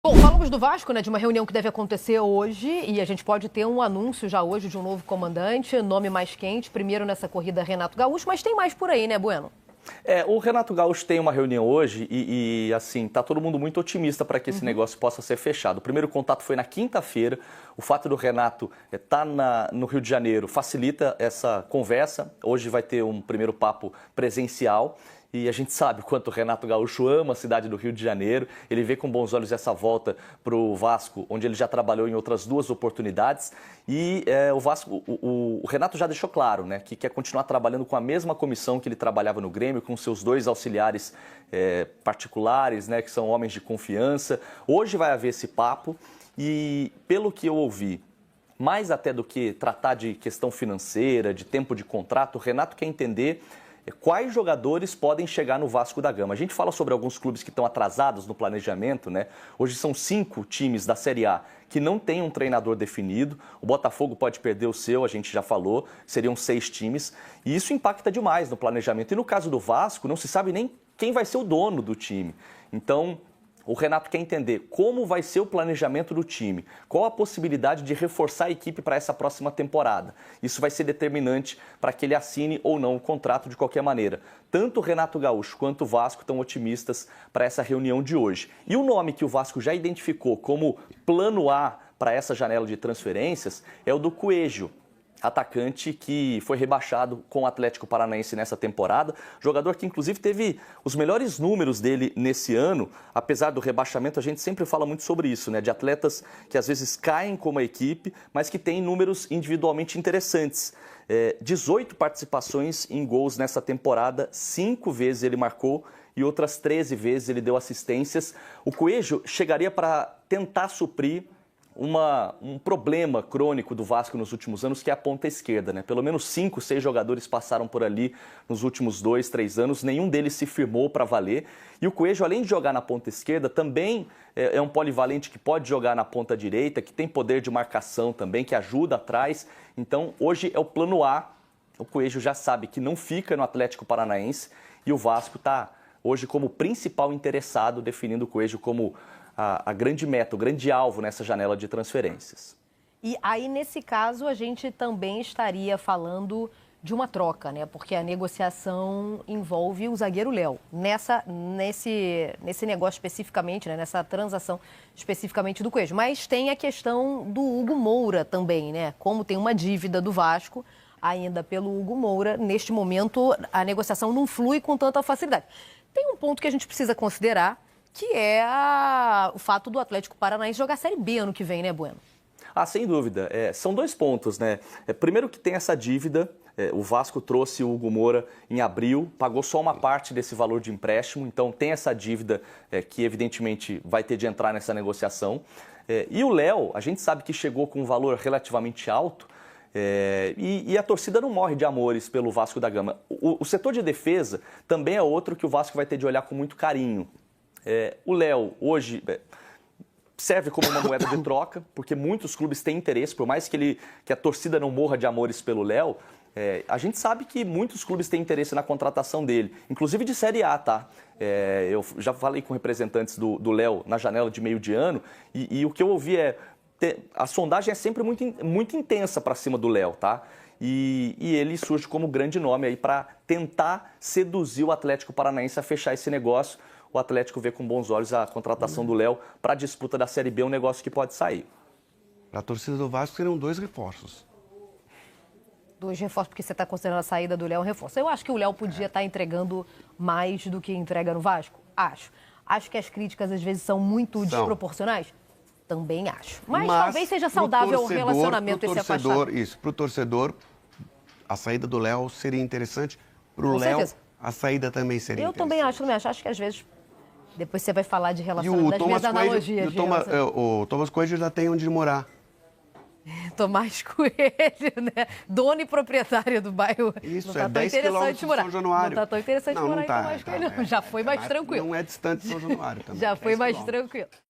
Bom, falamos do Vasco, né, de uma reunião que deve acontecer hoje e a gente pode ter um anúncio já hoje de um novo comandante, nome mais quente, primeiro nessa corrida Renato Gaúcho, mas tem mais por aí, né, Bueno? O Renato Gaúcho tem uma reunião hoje e assim, tá todo mundo muito otimista para que esse negócio possa ser fechado. O primeiro contato foi na quinta-feira. O fato do Renato estar no Rio de Janeiro facilita essa conversa. Hoje vai ter um primeiro papo presencial. E a gente sabe o quanto o Renato Gaúcho ama a cidade do Rio de Janeiro. Ele vê com bons olhos essa volta para o Vasco, onde ele já trabalhou em outras duas oportunidades. E o Vasco, o Renato já deixou claro, né, que quer continuar trabalhando com a mesma comissão que ele trabalhava no Grêmio, com seus dois auxiliares particulares, né, que são homens de confiança. Hoje vai haver esse papo e, pelo que eu ouvi, mais até do que tratar de questão financeira, de tempo de contrato, o Renato quer entender quais jogadores podem chegar no Vasco da Gama. A gente fala sobre alguns clubes que estão atrasados no planejamento, né? Hoje são 5 times da Série A que não têm um treinador definido. O Botafogo pode perder o seu, a gente já falou, seriam 6 times. E isso impacta demais no planejamento. E no caso do Vasco, não se sabe nem quem vai ser o dono do time. Então, o Renato quer entender como vai ser o planejamento do time, qual a possibilidade de reforçar a equipe para essa próxima temporada. Isso vai ser determinante para que ele assine ou não o contrato de qualquer maneira. Tanto o Renato Gaúcho quanto o Vasco estão otimistas para essa reunião de hoje. E o nome que o Vasco já identificou como plano A para essa janela de transferências é o do Coelho, atacante que foi rebaixado com o Atlético Paranaense nessa temporada, jogador que inclusive teve os melhores números dele nesse ano, apesar do rebaixamento. A gente sempre fala muito sobre isso, né, de atletas que às vezes caem como equipe, mas que têm números individualmente interessantes. 18 participações em gols nessa temporada, 5 vezes ele marcou e outras 13 vezes ele deu assistências. O Coelho chegaria para tentar suprir um problema crônico do Vasco nos últimos anos, que é a ponta esquerda, né? Pelo menos 5, 6 jogadores passaram por ali nos últimos 2, 3 anos, nenhum deles se firmou para valer. E o Coelho, além de jogar na ponta esquerda, também é um polivalente que pode jogar na ponta direita, que tem poder de marcação também, que ajuda atrás. Então, hoje é o plano A. O Coelho já sabe que não fica no Atlético Paranaense e o Vasco está hoje como principal interessado, definindo o Coelho como a grande meta, o grande alvo nessa janela de transferências. E aí, nesse caso, a gente também estaria falando de uma troca, né? Porque a negociação envolve o zagueiro Léo. Nesse negócio especificamente, né? Nessa transação especificamente do Coelho. Mas tem a questão do Hugo Moura também, né? Como tem uma dívida do Vasco ainda pelo Hugo Moura, neste momento a negociação não flui com tanta facilidade. Tem um ponto que a gente precisa considerar, que é o fato do Atlético Paranaense jogar a Série B ano que vem, né, Bueno? Sem dúvida. São 2 pontos, né? Primeiro que tem essa dívida. O Vasco trouxe o Hugo Moura em abril, pagou só uma parte desse valor de empréstimo, então tem essa dívida que evidentemente vai ter de entrar nessa negociação. E o Léo, a gente sabe que chegou com um valor relativamente alto, e a torcida não morre de amores pelo Vasco da Gama. O setor de defesa também é outro que o Vasco vai ter de olhar com muito carinho. O Léo, hoje, serve como uma moeda de troca, porque muitos clubes têm interesse, por mais que a torcida não morra de amores pelo Léo, a gente sabe que muitos clubes têm interesse na contratação dele, inclusive de Série A, tá? Eu já falei com representantes do Léo na janela de meio de ano, e o que eu ouvi a sondagem é sempre muito intensa para cima do Léo, tá? E ele surge como grande nome aí para tentar seduzir o Atlético Paranaense a fechar esse negócio. O Atlético vê com bons olhos a contratação do Léo para a disputa da Série B, um negócio que pode sair. Para a torcida do Vasco seriam 2 reforços. 2 reforços, porque você está considerando a saída do Léo um reforço. Eu acho que o Léo podia estar entregando mais do que entrega no Vasco. Acho que as críticas às vezes são muito desproporcionais. Também acho. Mas talvez seja saudável o relacionamento esse afastamento. Isso, para o torcedor, a saída do Léo seria interessante. Para o Léo, a saída também seria interessante. Eu também acho. Acho que às vezes depois você vai falar de relacionamento, das minhas analogias. O Thomas Coelho já tem onde morar. Tomás Coelho, né? Dono e proprietário do bairro. Isso, não tá 10 quilômetros de São Januário. Não tá tão interessante morar em Tomás Coelho, não. Já foi mais tranquilo. Não é distante de São Januário também. Já foi mais tranquilo.